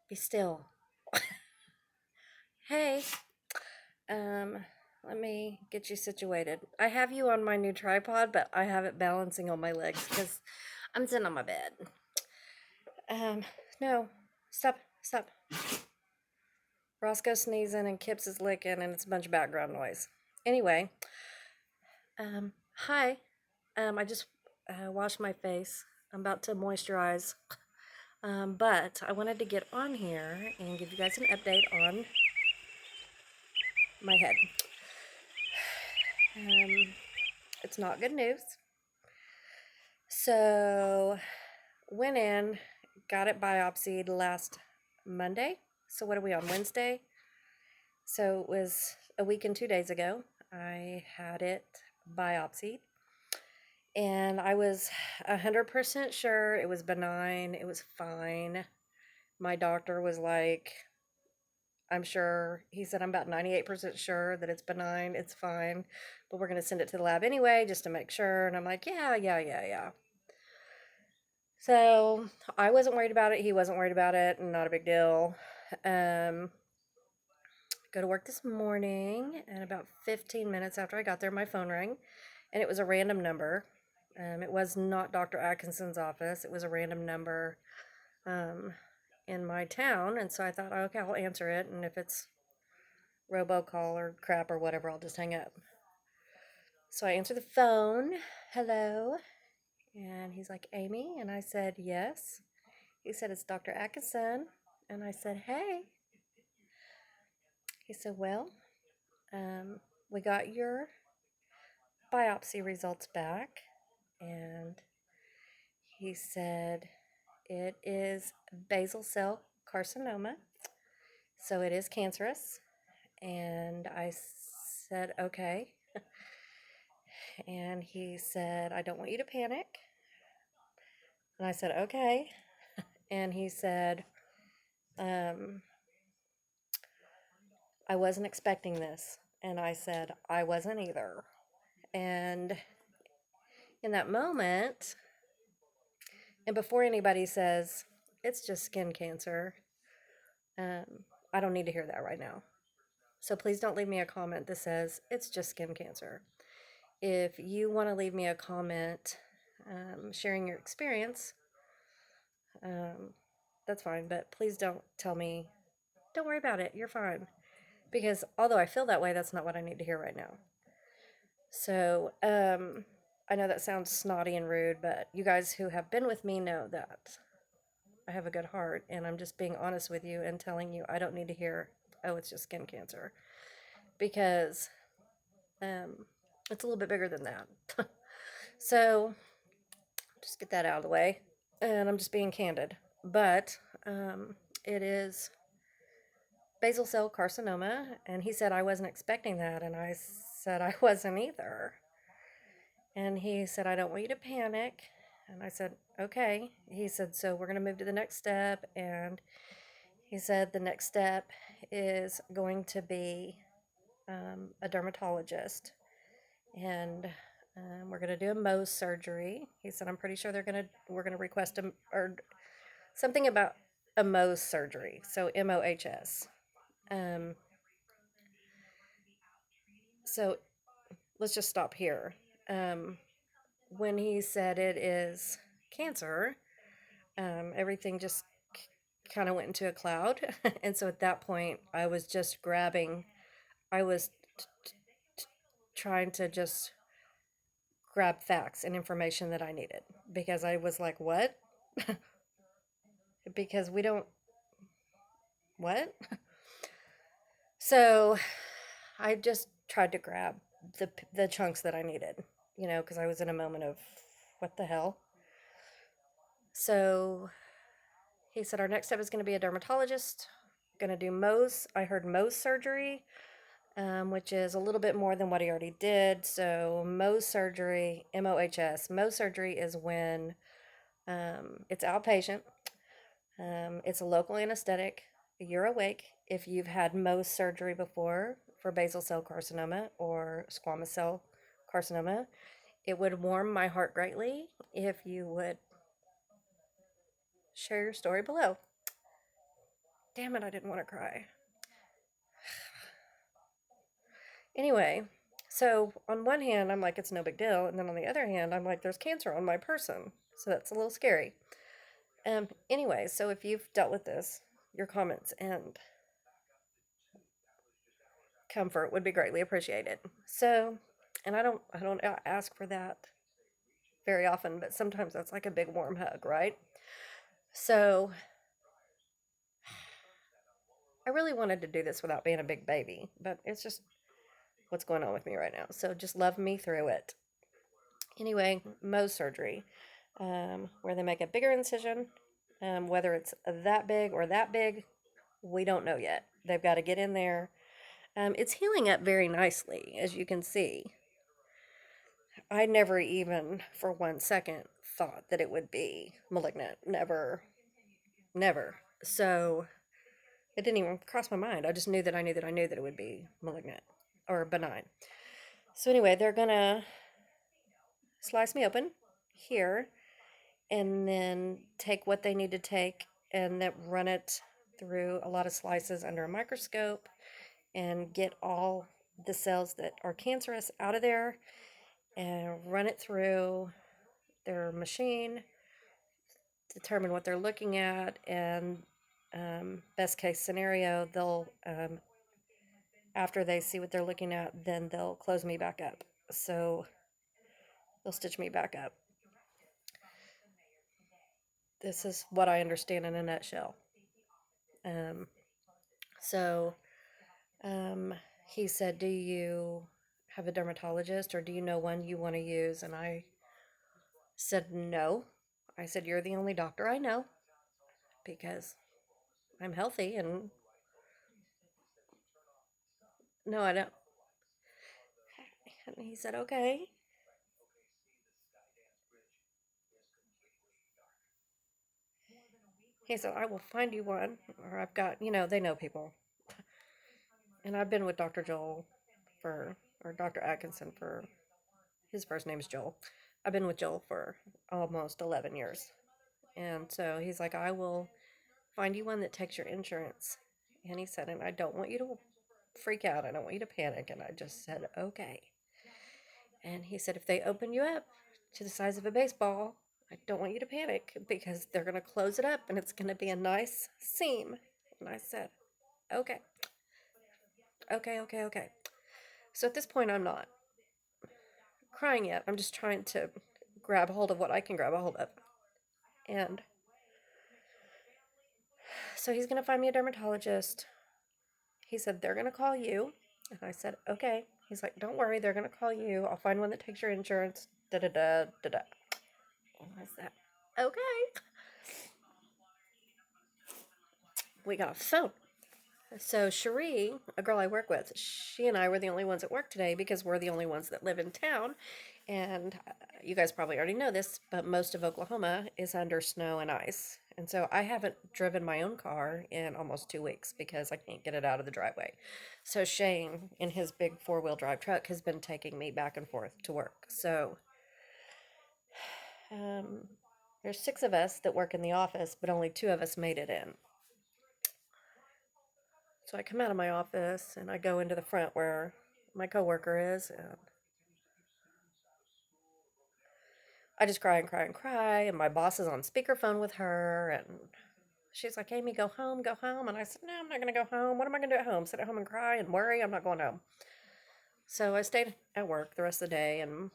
Be still. Hey, um, let me get you situated. I have you on my new tripod, but I have it balancing on my legs because I'm sitting on my bed. Um, no, stop. Roscoe's sneezing and Kips is licking, and it's a bunch of background noise. Anyway, hi. I just washed my face. I'm about to moisturize. But I wanted to get on here and give you guys an update on my head. It's not good news. So, went in, got it biopsied last Monday. So, what are we on? Wednesday? So, it was a week and 2 days ago. I had it biopsied. And I was 100% sure it was benign. It was fine. My doctor was like, I'm sure. He said, I'm about 98% sure that it's benign. It's fine. But we're going to send it to the lab anyway, just to make sure. And I'm like, yeah. So I wasn't worried about it. He wasn't worried about it. Not a big deal. Um, go to work this morning, and about 15 minutes after I got there, my phone rang, and it was a random number. It was not Dr. Atkinson's office. It was a random number in my town. And so I thought, okay, I'll answer it. And if it's robocall or crap or whatever, I'll just hang up. So I answered the phone. Hello. And he's like, Amy? And I said, yes. He said, it's Dr. Atkinson. And I said, hey. He said, well, we got your biopsy results back. And he said, it is basal cell carcinoma. So it is cancerous. And I said, okay. And he said, I don't want you to panic. And I said, okay. And he said, I wasn't expecting this. And I said, I wasn't either. And in that moment, and before anybody says, it's just skin cancer, I don't need to hear that right now. So please don't leave me a comment that says, it's just skin cancer. If you want to leave me a comment sharing your experience, that's fine. But please don't tell me, don't worry about it, you're fine. Because although I feel that way, that's not what I need to hear right now. So, I know that sounds snotty and rude, but you guys who have been with me know that I have a good heart, and I'm just being honest with you and telling you I don't need to hear, oh, it's just skin cancer. Because it's a little bit bigger than that. So, just get that out of the way. And I'm just being candid. But it is basal cell carcinoma, and he said I wasn't expecting that, and I said I wasn't either. And he said, I don't want you to panic. And I said, okay. He said, so we're going to move to the next step. And he said, the next step is going to be a dermatologist. And we're going to do a Mohs surgery. He said, I'm pretty sure we're going to request or something about a Mohs surgery. So MOHS. So let's just stop here. When he said it is cancer, everything just kind of went into a cloud. And so at that point, I was just grabbing, I was trying to just grab facts and information that I needed because I was like, what? Because we don't, what? So I just tried to grab the chunks that I needed, because I was in a moment of what the hell. So he said our next step is going to be a dermatologist, going to do Mohs. I heard Mohs surgery, which is a little bit more than what he already did. So Mohs surgery, MOHS. Mohs surgery is when it's outpatient. It's a local anesthetic. You're awake. If you've had Mohs surgery before for basal cell carcinoma or squamous cell carcinoma, it would warm my heart greatly if you would share your story below. Damn it, I didn't want to cry. Anyway, so on one hand, I'm like, it's no big deal. And then on the other hand, I'm like, there's cancer on my person. So that's a little scary. Anyway, so if you've dealt with this, your comments and comfort would be greatly appreciated. So, and I don't ask for that very often, but sometimes that's like a big warm hug, right? So, I really wanted to do this without being a big baby, but it's just what's going on with me right now. So, just love me through it. Anyway, Mohs surgery, where they make a bigger incision. Whether it's that big or that big, we don't know yet. They've got to get in there. It's healing up very nicely, as you can see. I never even for 1 second thought that it would be malignant. Never, never. So it didn't even cross my mind. I just knew that I knew that I knew that it would be malignant or benign. So anyway, they're gonna slice me open here and then take what they need to take and then run it through a lot of slices under a microscope and get all the cells that are cancerous out of there and run it through their machine, determine what they're looking at, and best case scenario, they'll after they see what they're looking at, then they'll close me back up. So they'll stitch me back up. This is what I understand in a nutshell. Um, so he said, "Do you have a dermatologist, or do you know one you want to use?" And I said, "No." I said, "You're the only doctor I know because I'm healthy and no, I don't." And he said, "Okay." He said, "I will find you one, or I've got, they know people." And I've been with Dr. Joel or Dr. Atkinson for, his first name is Joel. I've been with Joel for almost 11 years. And so he's like, "I will find you one that takes your insurance." And he said, "And I don't want you to freak out. I don't want you to panic." And I just said, "Okay." And he said, "If they open you up to the size of a baseball, I don't want you to panic because they're going to close it up and it's going to be a nice seam." And I said, "Okay, okay, okay, okay." So at this point, I'm not crying yet. I'm just trying to grab hold of what I can grab a hold of. And so he's going to find me a dermatologist. He said, "They're going to call you." And I said, "Okay." He's like, "Don't worry, they're going to call you. I'll find one that takes your insurance. Da da da da da." And I said, "Okay." We got a phone. So Cherie, a girl I work with, she and I were the only ones at work today because we're the only ones that live in town. And you guys probably already know this, but most of Oklahoma is under snow and ice. And so I haven't driven my own car in almost 2 weeks because I can't get it out of the driveway. So Shane, in his big 4-wheel drive truck, has been taking me back and forth to work. So um, there's 6 of us that work in the office, but only 2 of us made it in. So I come out of my office and I go into the front where my coworker is, and I just cry and cry and cry. And my boss is on speakerphone with her, and she's like, "Amy, go home, go home." And I said, "No, I'm not going to go home. What am I going to do at home? Sit at home and cry and worry? I'm not going home." So I stayed at work the rest of the day, and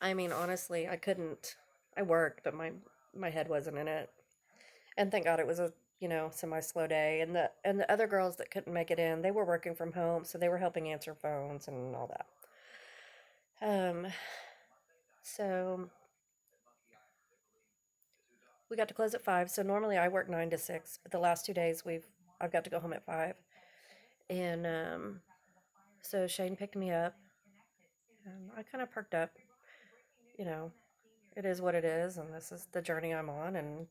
I mean, honestly, I couldn't. I worked, but my head wasn't in it. And thank God it was a semi slow day. And the other girls that couldn't make it in, they were working from home, so they were helping answer phones and all that. So we got to close at 5. So normally I work 9 to 6, but the last 2 days I've got to go home at 5. And so Shane picked me up. And I kind of perked up. You know, it is what it is, and this is the journey I'm on, and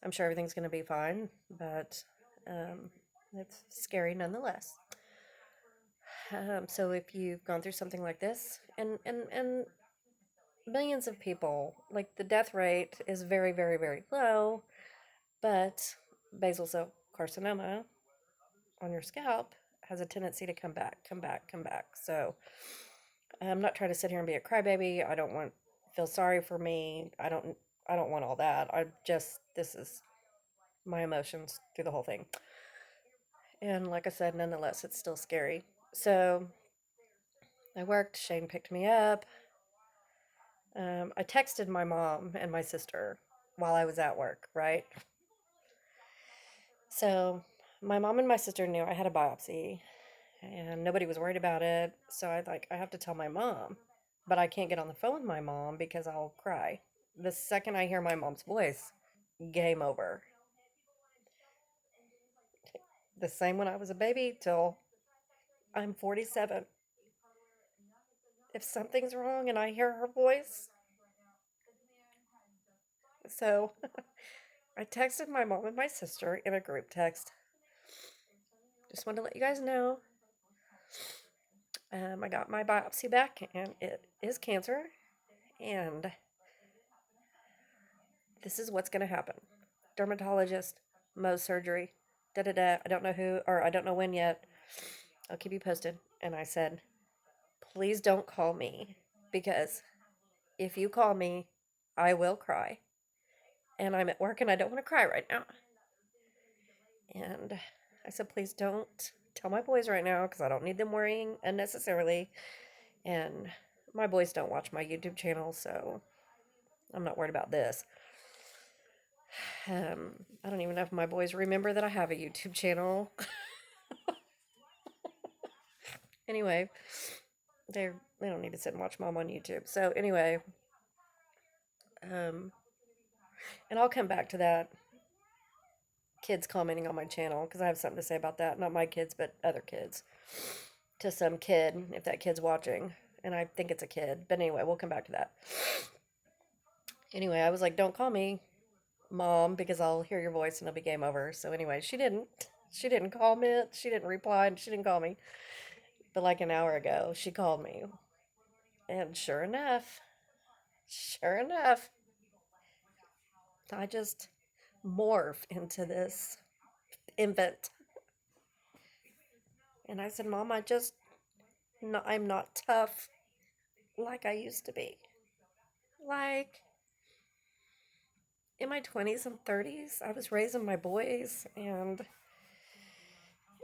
I'm sure everything's going to be fine, but um, it's scary nonetheless. So if you've gone through something like this, and millions of people, like the death rate is very, very, very low, but basal cell carcinoma on your scalp has a tendency to come back, come back, come back. So I'm not trying to sit here and be a crybaby. I don't want feel sorry for me. I don't want all that. I just this is my emotions through the whole thing. And like I said, nonetheless, it's still scary. So I worked. Shane picked me up. I texted my mom and my sister while I was at work, right? So my mom and my sister knew I had a biopsy and nobody was worried about it. So I have to tell my mom, but I can't get on the phone with my mom because I'll cry. The second I hear my mom's voice, game over. The same when I was a baby till I'm 47. If something's wrong and I hear her voice, so I texted my mom and my sister in a group text. Just wanted to let you guys know. I got my biopsy back and it is cancer. And this is what's going to happen. Dermatologist, Mohs surgery, da da da. I don't know who, or I don't know when yet. I'll keep you posted. And I said, please don't call me because if you call me, I will cry. And I'm at work and I don't want to cry right now. And I said, please don't tell my boys right now because I don't need them worrying unnecessarily. And my boys don't watch my YouTube channel, so I'm not worried about this. I don't even know if my boys remember that I have a YouTube channel. Anyway, they don't need to sit and watch mom on YouTube. So anyway, and I'll come back to that. Kids commenting on my channel because I have something to say about that. Not my kids, but other kids. To some kid, if that kid's watching, and I think it's a kid. But anyway, we'll come back to that. Anyway, I was like, don't call me, Mom, because I'll hear your voice and it'll be game over. So anyway, she didn't. She didn't comment. She didn't reply, and she didn't call me. But like an hour ago, she called me. And sure enough, I just morph into this infant. And I said, Mom, I'm not tough like I used to be. Like in my 20s and 30s, I was raising my boys, and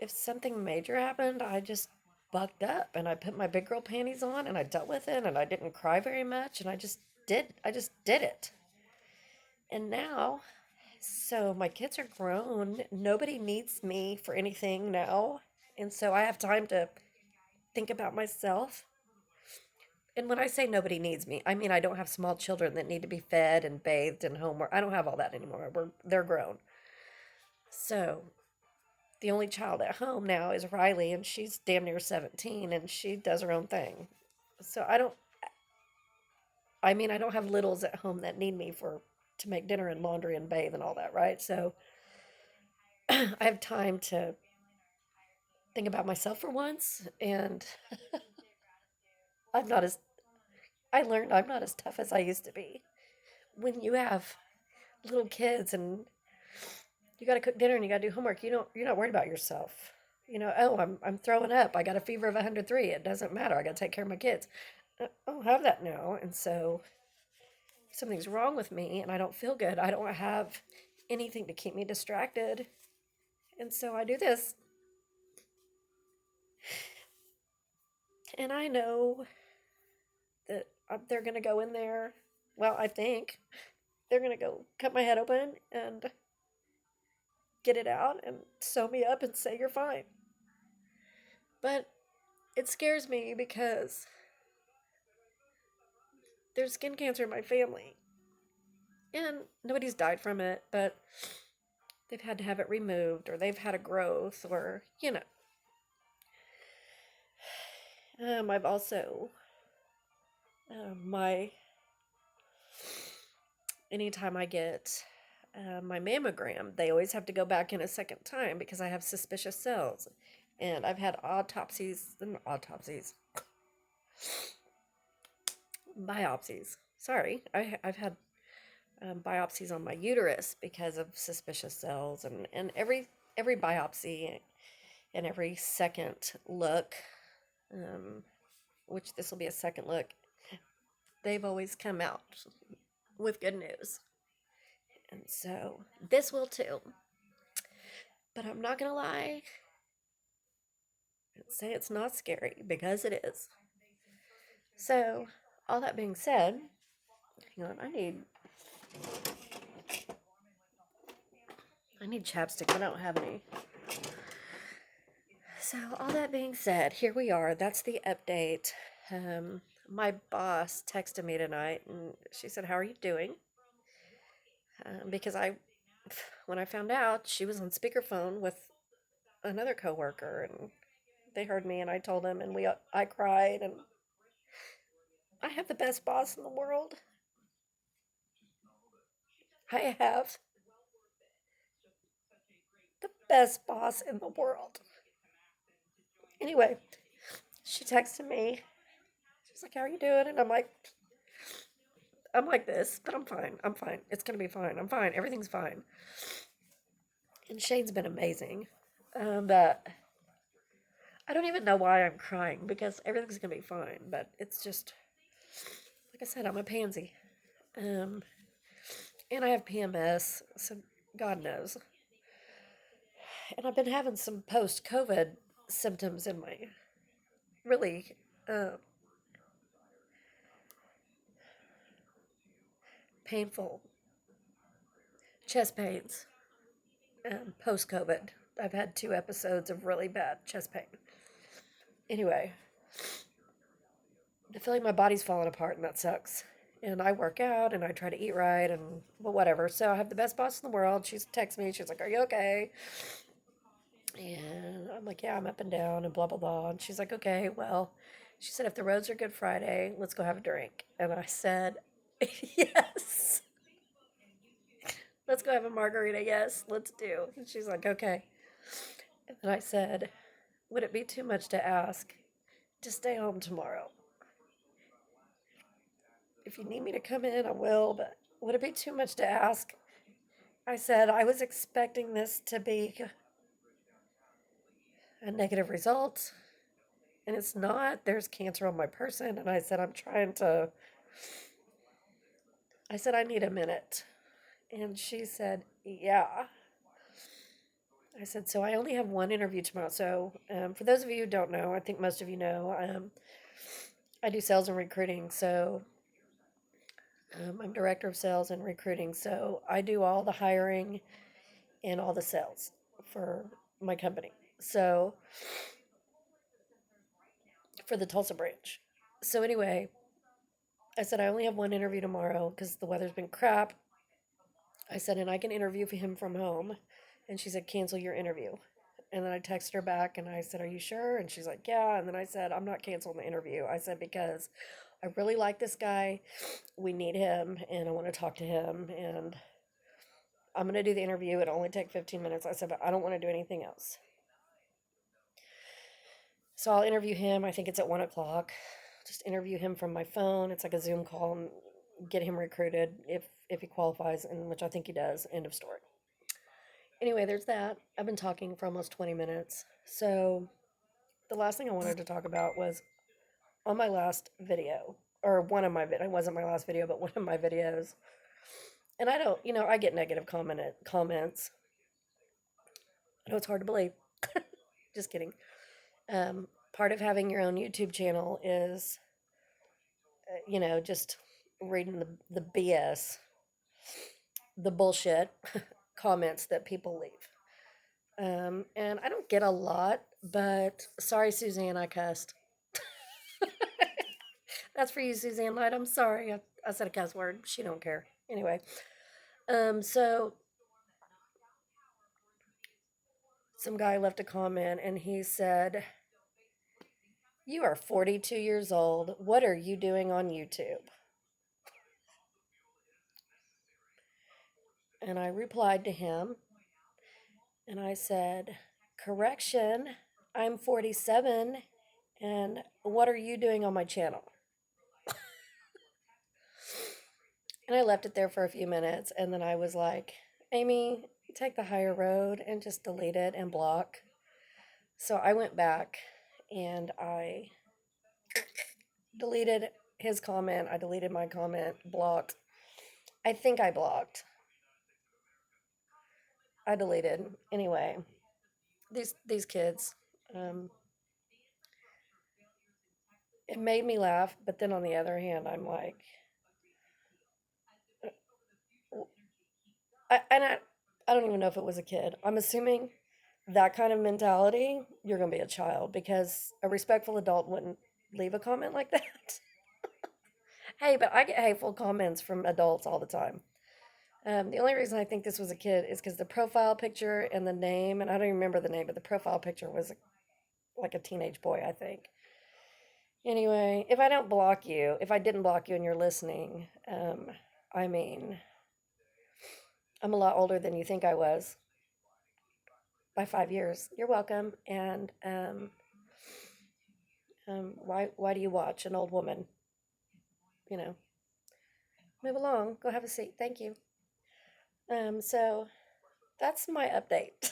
if something major happened, I just bucked up and I put my big girl panties on and I dealt with it and I didn't cry very much and I just did it. And now, so my kids are grown. Nobody needs me for anything now. And so I have time to think about myself. And when I say nobody needs me, I mean I don't have small children that need to be fed and bathed and homework. I don't have all that anymore. They're grown. So the only child at home now is Riley, and she's damn near 17, and she does her own thing. So I don't have littles at home that need me to make dinner and laundry and bathe and all that, right? So I have time to think about myself for once, and I'm not as I learned I'm not as tough as I used to be. When you have little kids and you got to cook dinner and you got to do homework, you're not worried about yourself. Oh, I'm throwing up. I got a fever of 103. It doesn't matter. I got to take care of my kids. I don't have that now, and so if something's wrong with me and I don't feel good, I don't have anything to keep me distracted, and so I do this. And I know that they're gonna go in there. Well, I think they're gonna go cut my head open and get it out and sew me up and say you're fine. But it scares me because there's skin cancer in my family. And nobody's died from it, but they've had to have it removed or they've had a growth or. I've also, my, anytime I get my mammogram, they always have to go back in a second time because I have suspicious cells. And I've had biopsies. Sorry, I've had biopsies on my uterus because of suspicious cells, and every biopsy And every second look, um, which this will be a second look, they've always come out with good news. And so this will too. But I'm not going to lie and say it's not scary because it is. So, all that being said, hang on, I need chapstick. I don't have any. So, all that being said, here we are. That's the update. My boss texted me tonight and she said, "How are you doing?" Because when I found out, she was on speakerphone with another coworker and they heard me and I told them and I cried and I have the best boss in the world. I have the best boss in the world. Anyway, she texted me. She's like, "How are you doing?" And I'm like this, but I'm fine. I'm fine. It's gonna be fine. I'm fine. Everything's fine. And Shane's been amazing. But I don't even know why I'm crying because everything's gonna be fine. But it's just like I said, I'm a pansy. Um, and I have PMS, so God knows. And I've been having some post-COVID symptoms in my really painful chest pains post COVID. I've had 2 episodes of really bad chest pain. Anyway, I feel like my body's falling apart and that sucks. And I work out and I try to eat right and well, whatever. So I have the best boss in the world. She's texts me. She's like, "Are you okay?" And I'm like, "Yeah, I'm up and down and blah, blah, blah." And she's like, "Okay, well," she said, "if the roads are good Friday, let's go have a drink." And I said, "Yes. Let's go have a margarita. Yes, let's do." And she's like, "Okay." And I said, "Would it be too much to ask to stay home tomorrow? If you need me to come in, I will, but would it be too much to ask?" I said, "I was expecting this to be a negative result, and it's not. There's cancer on my person." And I said, I said, "I need a minute." And she said, "Yeah." I said, "So I only have one interview tomorrow." So, for those of you who don't know, I think most of you know, I do sales and recruiting. So, I'm director of sales and recruiting. So, I do all the hiring and all the sales for my company. So, for the Tulsa branch. So, anyway, I said, "I only have one interview tomorrow because the weather's been crap." I said, "And I can interview for him from home." And she said, "Cancel your interview." And then I texted her back and I said, "Are you sure?" And she's like, "Yeah." And then I said, "I'm not canceling the interview." I said, "Because I really like this guy. We need him and I want to talk to him. And I'm going to do the interview. It'll only take 15 minutes." I said, "But I don't want to do anything else." So I'll interview him. I think it's at 1 o'clock. Just interview him from my phone. It's like a Zoom call and get him recruited if he qualifies, and which I think he does. End of story. Anyway, there's that. I've been talking for almost 20 minutes. So the last thing I wanted to talk about was on my last video, or one of my it wasn't my last video, but one of my videos. And I don't, I get negative comments. I know it's hard to believe. Just kidding. Part of having your own YouTube channel is, just reading the BS, the bullshit comments that people leave. And I don't get a lot, but sorry, Suzanne, I cussed. That's for you, Suzanne Light. I'm sorry. I said a cuss word. She don't care. Anyway, so some guy left a comment and he said, "You are 42 years old. What are you doing on YouTube?" And I replied to him and I said, "Correction, I'm 47. And what are you doing on my channel?" And I left it there for a few minutes. And then I was like, "Amy, take the higher road and just delete it and block." So I went back and I deleted his comment. I deleted my comment, blocked. I think I blocked. I deleted. Anyway, these kids. Um, it made me laugh, but then on the other hand, I'm like, I don't even know if it was a kid. I'm assuming that kind of mentality, you're going to be a child because a respectful adult wouldn't leave a comment like that. Hey, but I get hateful comments from adults all the time. The only reason I think this was a kid is because the profile picture and the name, and I don't even remember the name, but the profile picture was like a teenage boy, I think. Anyway, if I don't block you, if I didn't block you and you're listening, I mean, I'm a lot older than you think I was by 5 years. You're welcome. And why do you watch an old woman? You know, move along. Go have a seat. Thank you. So that's my update.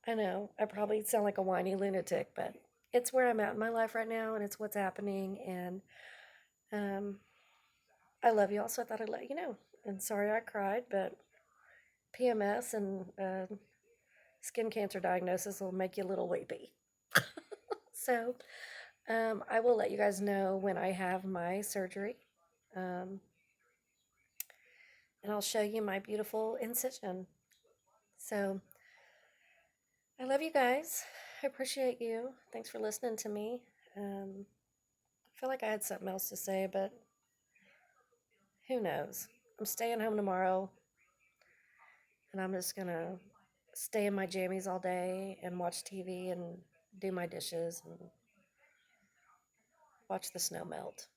I know I probably sound like a whiny lunatic, but it's where I'm at in my life right now, and it's what's happening. And um, I love you all, so I thought I'd let you know. And sorry I cried, but PMS and skin cancer diagnosis will make you a little weepy. So I will let you guys know when I have my surgery. Um, and I'll show you my beautiful incision. So I love you guys. I appreciate you. Thanks for listening to me. I feel like I had something else to say, but who knows? I'm staying home tomorrow, and I'm just gonna stay in my jammies all day and watch TV and do my dishes and watch the snow melt.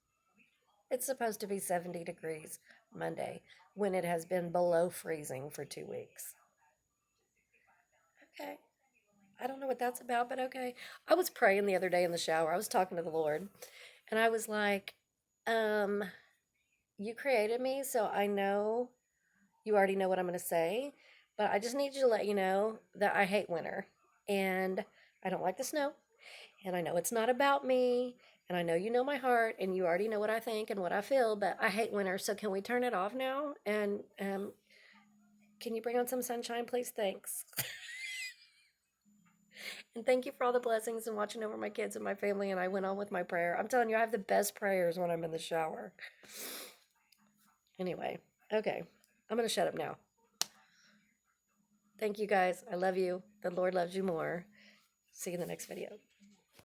It's supposed to be 70 degrees Monday when it has been below freezing for 2 weeks. Okay. I don't know what that's about, but okay. I was praying the other day in the shower. I was talking to the Lord, and I was like, um, you created me, so I know you already know what I'm going to say, but I just need you to let you know that I hate winter and I don't like the snow. And I know it's not about me. And I know you know my heart and you already know what I think and what I feel, but I hate winter. So can we turn it off now? And can you bring on some sunshine, please? Thanks. And thank you for all the blessings and watching over my kids and my family. And I went on with my prayer. I'm telling you, I have the best prayers when I'm in the shower. Anyway, okay. I'm going to shut up now. Thank you guys. I love you. The Lord loves you more. See you in the next video.